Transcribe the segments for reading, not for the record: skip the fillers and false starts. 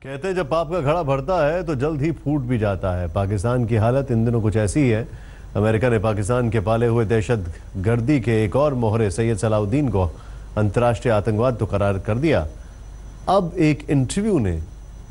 कहते हैं जब पाप का घड़ा भरता है तो जल्द ही फूट भी जाता है। पाकिस्तान की हालत इन दिनों कुछ ऐसी ही है। अमेरिका ने पाकिस्तान के पाले हुए दहशतगर्दी के एक और मोहरे सैयद सलाहुद्दीन को अंतर्राष्ट्रीय आतंकवाद तो करार कर दिया। अब एक इंटरव्यू ने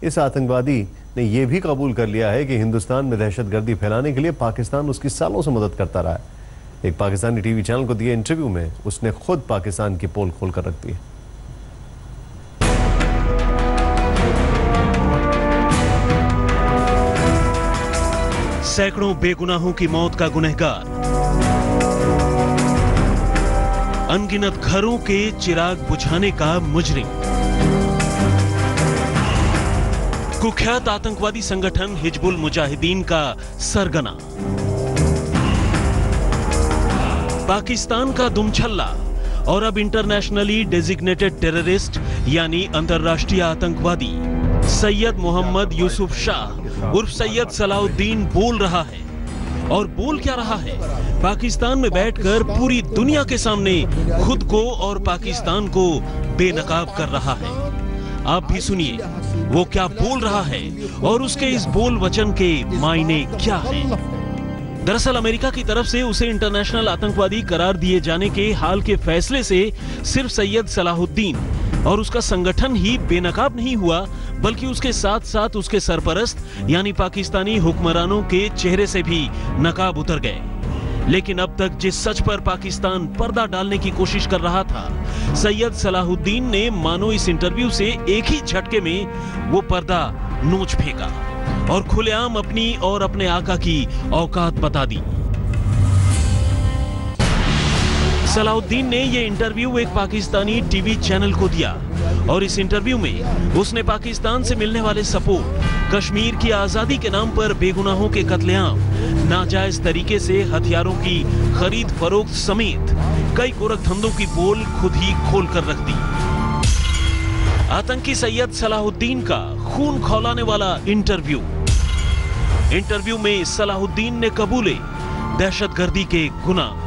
इस आतंकवादी ने यह भी कबूल कर लिया है कि हिंदुस्तान में दहशतगर्दी फैलाने के लिए पाकिस्तान उसकी सालों से मदद करता रहा है। एक पाकिस्तानी टीवी चैनल को दिए इंटरव्यू में उसने खुद पाकिस्तान की पोल खोल कर रख दी है। सैकड़ों बेगुनाहों की मौत का गुनहगार, अनगिनत घरों के चिराग बुझाने का मुजरिम, कुख्यात आतंकवादी संगठन हिजबुल मुजाहिदीन का सरगना, पाकिस्तान का दुमछल्ला और अब इंटरनेशनली डेजिग्नेटेड टेररिस्ट यानी अंतर्राष्ट्रीय आतंकवादी सैयद मोहम्मद यूसुफ शाह उर्फ सैयद सलाहुद्दीन बोल रहा है। और बोल क्या रहा है? पाकिस्तान में बैठकर पूरी दुनिया के सामने खुद को और पाकिस्तान को बेनकाब कर रहा है। आप भी सुनिए वो क्या बोल रहा है और उसके इस बोल वचन के मायने क्या हैं। दरअसल अमेरिका की तरफ से उसे इंटरनेशनल आतंकवादी करार दिए जाने के हाल के फैसले से सिर्फ सैयद सलाहुद्दीन और उसका संगठन ही बेनकाब नहीं हुआ, बल्कि उसके साथ साथ उसके सरपरस्त यानी पाकिस्तानी हुक्मरानों के चेहरे से भी नकाब उतर गए। लेकिन अब तक जिस सच पर पाकिस्तान पर्दा डालने की कोशिश कर रहा था, सैयद सलाहुद्दीन ने मानो इस इंटरव्यू से एक ही झटके में वो पर्दा नोच फेंका और खुलेआम अपनी और अपने आका की औकात बता दी। सलाहुद्दीन ने यह इंटरव्यू एक पाकिस्तानी टीवी चैनल को दिया और इस इंटरव्यू में उसने पाकिस्तान से मिलने वाले सपोर्ट, कश्मीर की आजादी के नाम पर बेगुनाहों के कत्लेआम, नाजायज तरीके से हथियारों की खरीद फरोख्त समेत कई गोरखधंधों की पोल खुद ही खोल कर रख दी। आतंकी सैयद सलाहुद्दीन का खून खौलाने वाला इंटरव्यू में सलाहुद्दीन ने कबूले दहशतगर्दी के गुनाह,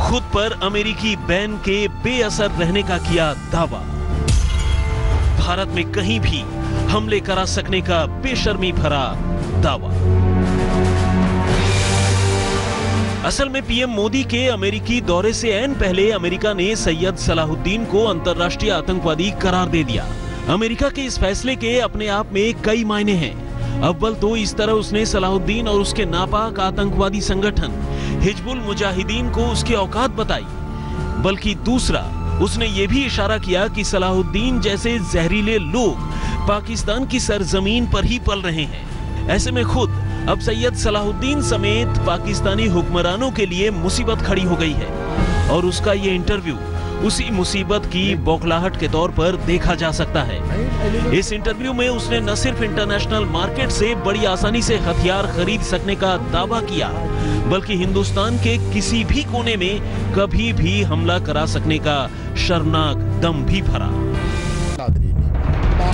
खुद पर अमेरिकी बैन के बेअसर रहने का किया दावा, भारत में कहीं भी हमले करा सकने का बेशर्मी भरा दावा। असल में पीएम मोदी के अमेरिकी दौरे से ऐन पहले अमेरिका ने सैयद सलाहुद्दीन को अंतर्राष्ट्रीय आतंकवादी करार दे दिया। अमेरिका के इस फैसले के अपने आप में कई मायने हैं। अव्वल तो इस तरह उसने सलाहुद्दीन और उसके नापाक आतंकवादी संगठन हिजबुल मुजाहिदीन को उसकी औकात बताई, बल्कि दूसरा उसने ये भी इशारा किया कि सलाहुद्दीन जैसे जहरीले लोग पाकिस्तान की सरजमीन पर ही पल रहे हैं। ऐसे में खुद अब सैयद सलाहुद्दीन समेत पाकिस्तानी हुक्मरानों के लिए मुसीबत खड़ी हो गई है और उसका ये इंटरव्यू उसी मुसीबत की बौखलाहट के तौर पर देखा जा सकता है। इस इंटरव्यू में उसने न सिर्फ इंटरनेशनल मार्केट से बड़ी आसानी से हथियार खरीद सकने का दावा किया, बल्कि हिंदुस्तान के किसी भी कोने में कभी भी हमला करा सकने का शर्मनाक दम भी भरा।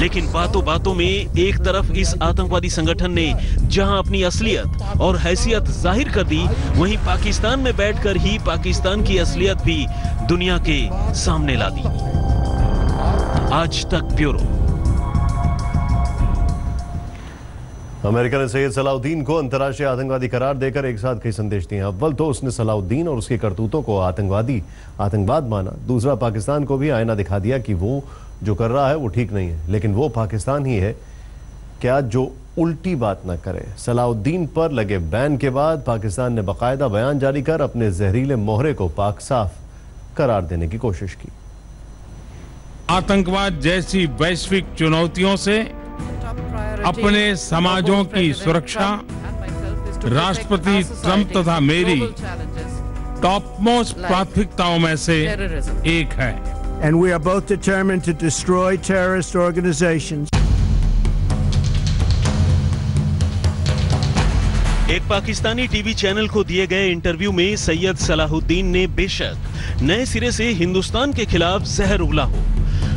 लेकिन बातों बातों में एक तरफ इस आतंकवादी संगठन ने जहां अपनी असलियत और हैसियत जाहिर कर दी, वहीं पाकिस्तान में बैठकर ही पाकिस्तान की असलियत भी दुनिया के सामने ला दी। आज तक ब्यूरो। अमेरिका ने सैयद सलाहुद्दीन को अंतर्राष्ट्रीय आतंकवादी करार देकर एक साथ कई संदेश दिए। अव्वल तो उसने सलाहुद्दीन और उसके करतूतों को आतंकवाद माना, दूसरा पाकिस्तान को भी आईना दिखा दिया कि वो जो कर रहा है वो ठीक नहीं है, लेकिन वो पाकिस्तान ही है क्या जो उल्टी बात न करे। सलाहुद्दीन पर लगे बैन के बाद पाकिस्तान ने बाकायदा बयान जारी कर अपने जहरीले मोहरे को पाक साफ करार देने की कोशिश की। आतंकवाद जैसी वैश्विक चुनौतियों से अपने समाजों की सुरक्षा राष्ट्रपति ट्रंप तथा मेरी टॉप मोस्ट प्राथमिकताओं में से एक है। And we are both determined to destroy terrorist organizations. एक पाकिस्तानी टीवी चैनल को दिए गए इंटरव्यू में सैयद सलाहुद्दीन ने बेशक नए सिरे से हिंदुस्तान के खिलाफ जहर उगला हो,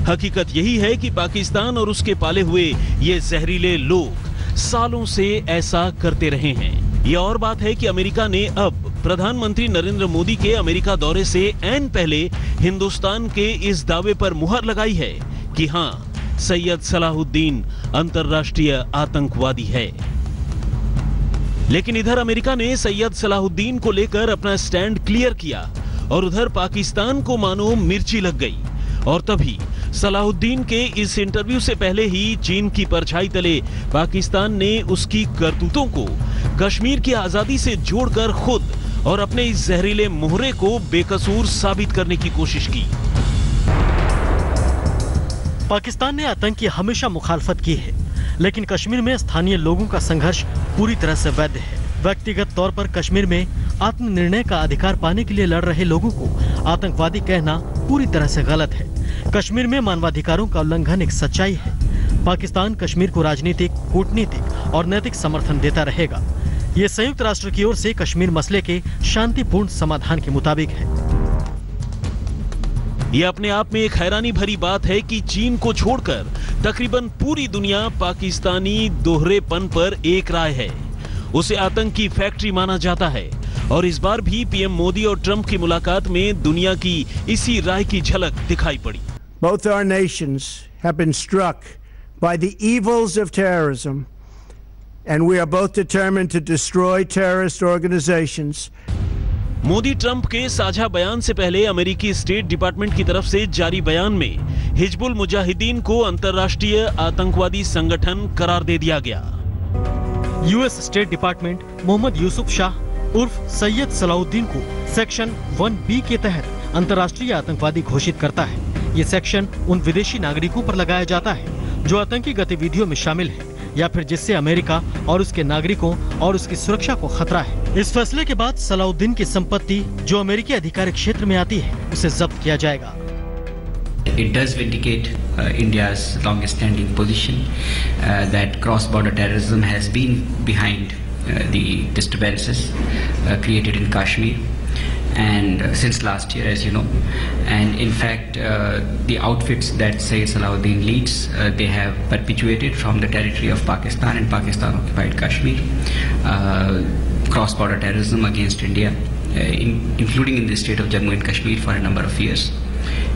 हकीकत यही है कि पाकिस्तान और उसके पाले हुए ये जहरीले लोग सालों से ऐसा करते रहे हैं। ये और बात है कि अमेरिका ने अब प्रधानमंत्री नरेंद्र मोदी के अमेरिका दौरे से ऐन पहले हिंदुस्तान के इस दावे पर मुहर लगाई है कि हां, सैयद सलाहुद्दीन अंतर्राष्ट्रीय आतंकवादी है। लेकिन इधर अमेरिका ने सैयद सलाहुद्दीन को लेकर अपना स्टैंड क्लियर किया और उधर पाकिस्तान को मानो मिर्ची लग गई। और तभी सलाहुद्दीन के इस इंटरव्यू से पहले ही चीन की परछाई तले पाकिस्तान ने उसकी करतूतों को कश्मीर की आजादी से जोड़कर खुद और अपने इस जहरीले मोहरे को बेकसूर साबित करने की कोशिश की। पाकिस्तान ने आतंक की हमेशा मुखालफत की है, लेकिन कश्मीर में स्थानीय लोगों का संघर्ष पूरी तरह से वैध है। व्यक्तिगत तौर पर कश्मीर में आत्मनिर्णय का अधिकार पाने के लिए लड़ रहे लोगों को आतंकवादी कहना पूरी तरह से गलत है। कश्मीर में मानवाधिकारों का उल्लंघन एक सच्चाई है। पाकिस्तान कश्मीर को राजनीतिक, कूटनीतिक और नैतिक समर्थन देता रहेगा। ये संयुक्त राष्ट्र की ओर से कश्मीर मसले के शांतिपूर्ण समाधान के मुताबिक है। ये अपने आप में एक हैरानी भरी बात है कि चीन को छोड़कर तकरीबन पूरी दुनिया पाकिस्तानी दोहरेपन पर एक राय है। उसे आतंक की फैक्ट्री माना जाता है और इस बार भी पीएम मोदी और ट्रंप की मुलाकात में दुनिया की इसी राय की झलक दिखाई पड़ी। Both our nations have been struck by the evils of terrorism, and we are both determined to destroy terrorist organizations. Modi Trump के साझा बयान से पहले अमेरिकी स्टेट डिपार्टमेंट की तरफ से जारी बयान में हिजबुल मुजाहिदीन को अंतर्राष्ट्रीय आतंकवादी संगठन करार दे दिया गया। US State Department Mohammad Yusuf Shah उर्फ सैयद सलाहुद्दीन को सेक्शन 1B के तहत अंतर्राष्ट्रीय आतंकवादी घोषित करता है। ये सेक्शन उन विदेशी नागरिकों पर लगाया जाता है जो आतंकी गतिविधियों में शामिल हैं या फिर जिससे अमेरिका और उसके नागरिकों और उसकी सुरक्षा को खतरा है। इस फैसले के बाद सलाहुद्दीन की संपत्ति जो अमेरिकी अधिकारी क्षेत्र में आती है उसे जब्त किया जाएगा। It does vindicate India's long-standing position that cross-border terrorism has been behind the disturbances created in Kashmir, and since last year, as you know, and in fact, the outfits that Sayyid Salahuddin leads, they have perpetuated from the territory of Pakistan and Pakistan-occupied Kashmir cross-border terrorism against India, including in the state of Jammu and Kashmir for a number of years.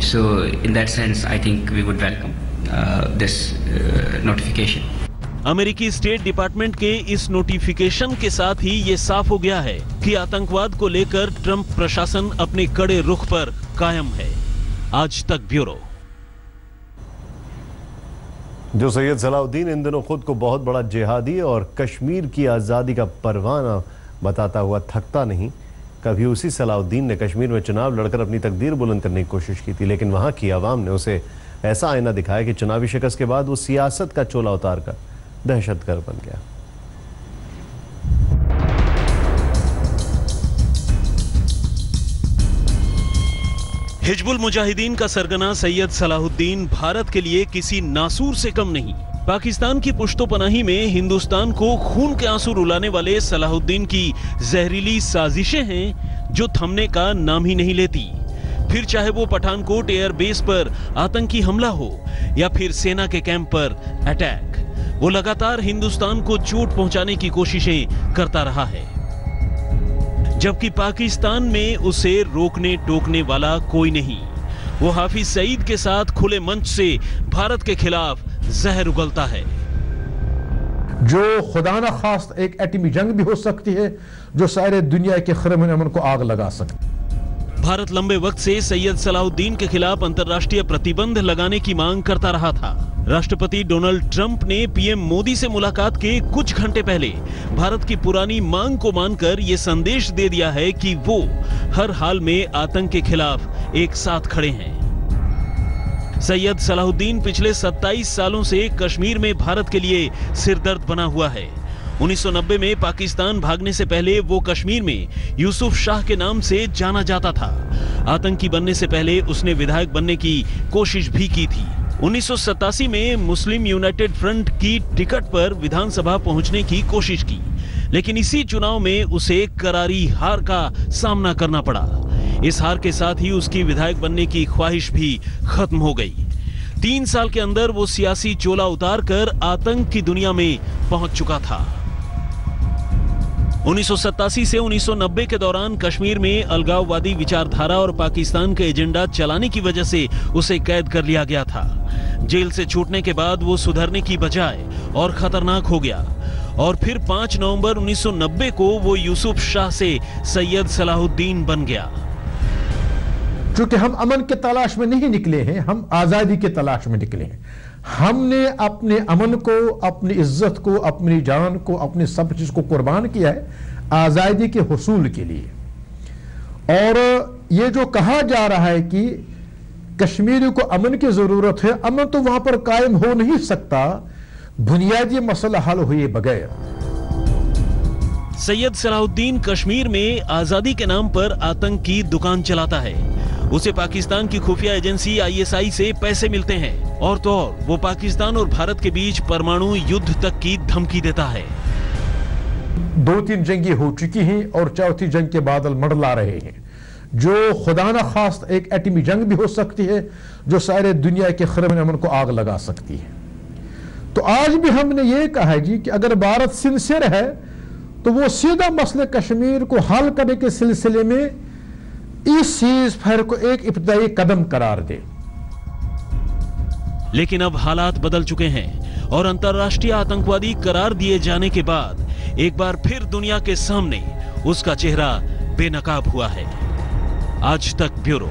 So, in that sense, I think we would welcome this notification. अमेरिकी state department के इस notification के साथ ही ये साफ हो गया है कि आतंकवाद को लेकर ट्रंप प्रशासन अपने कड़े रुख पर कायम है। आज तक ब्यूरो। जो सैयद सलाहुद्दीन इन दिनों खुद को बहुत बड़ा जिहादी और कश्मीर की आज़ादी का परवाना बताता हुआ थकता नहीं, कभी उसी सलाहुद्दीन ने कश्मीर में चुनाव लड़कर अपनी तकदीर बुलंद करने की कोशिश की थी, लेकिन वहां की आवाम ने उसे ऐसा आईना दिखाया कि चुनावी शिकस्त के बाद वो सियासत का चोला उतारकर दहशतगर्द बन गया। हिजबुल मुजाहिदीन का सरगना सैयद सलाहुद्दीन भारत के लिए किसी नासूर से कम नहीं। पाकिस्तान की पुश्तो-पनाही में हिंदुस्तान को खून के आंसू रुलाने वाले सलाहुद्दीन की जहरीली साजिशें हैं जो थमने का नाम ही नहीं लेती। फिर चाहे वो पठानकोट एयर बेस पर आतंकी हमला हो या फिर सेना के कैंप पर अटैक, वो लगातार हिंदुस्तान को चोट पहुंचाने की कोशिशें करता रहा है, जबकि पाकिस्तान में उसे रोकने टोकने वाला कोई नहीं। वो हाफिज सईद के साथ खुले मंच से भारत के खिलाफ जहर उगलता है। जो खुदा न खास्त एक एटमी जंग भी हो सकती है जो सारे दुनिया के खैर अमन को आग लगा सकती। भारत लंबे वक्त से सैयद सलाहुद्दीन के खिलाफ अंतर्राष्ट्रीय प्रतिबंध लगाने की मांग करता रहा था। राष्ट्रपति डोनाल्ड ट्रंप ने पीएम मोदी से मुलाकात के कुछ घंटे पहले भारत की पुरानी मांग को मानकर यह संदेश दे दिया है कि वो हर हाल में आतंक के खिलाफ एक साथ खड़े हैं। सैयद सलाहुद्दीन पिछले 27 सालों से कश्मीर में भारत के लिए सिरदर्द बना हुआ है। 1990 में पाकिस्तान भागने से पहले वो कश्मीर में यूसुफ शाह के नाम से जाना जाता था। आतंकी बनने से पहले उसने विधायक बनने की कोशिश भी की थी। 1987 में मुस्लिम यूनाइटेड फ्रंट की टिकट पर विधानसभा पहुंचने की कोशिश की, लेकिन इसी चुनाव में उसे करारी हार का सामना करना पड़ा। इस हार के साथ ही उसकी विधायक बनने की ख्वाहिश भी खत्म हो गई। 3 साल के अंदर वो सियासी चोला उतार कर आतंक की दुनिया में पहुंच चुका था। 1987 से 1990 के दौरान कश्मीर में अलगाववादी विचारधारा और पाकिस्तान का एजेंडा चलाने की वजह से उसे कैद कर लिया गया था। जेल से छूटने के बाद वो सुधरने की बजाय और खतरनाक हो गया और फिर 5 नवंबर 1990 को वो यूसुफ शाह से सैयद सलाहुद्दीन बन गया। चूंकि हम अमन के तलाश में नहीं निकले हैं, हम आजादी के तलाश में निकले हैं। हमने अपने अमन को, अपनी इज्जत को, अपनी जान को, अपनी सब चीज को कुर्बान किया है आजादी के हुसूल के लिए। और ये जो कहा जा रहा है कि कश्मीरी को अमन की जरूरत है, अमन तो वहां पर कायम हो नहीं सकता बुनियादी मसला हल हुए बगैर। सैयद सलाहुद्दीन कश्मीर में आजादी के नाम पर आतंक की दुकान चलाता है। उसे पाकिस्तान की खुफिया एजेंसी ISI से पैसे मिलते हैं और तो और वो पाकिस्तान और भारत के बीच परमाणु युद्ध तक की धमकी देता है। 2-3 जंगें हो चुकी हैं और चौथी जंग के बादल मंडला रहे हैं, जो खुदा न खास्त एक एटमी जंग भी हो सकती है, जो सारे दुनिया के खरब अमन को आग लगा सकती है। तो आज भी हमने ये कहा है जी कि अगर भारत सिंसियर है तो वो सीधा मसले कश्मीर को हल करने के सिलसिले में इस सीज फायर को एक इब्तदाई कदम करार दे। लेकिन अब हालात बदल चुके हैं और अंतर्राष्ट्रीय आतंकवादी करार दिए जाने के बाद एक बार फिर दुनिया के सामने उसका चेहरा बेनकाब हुआ है। आज तक ब्यूरो।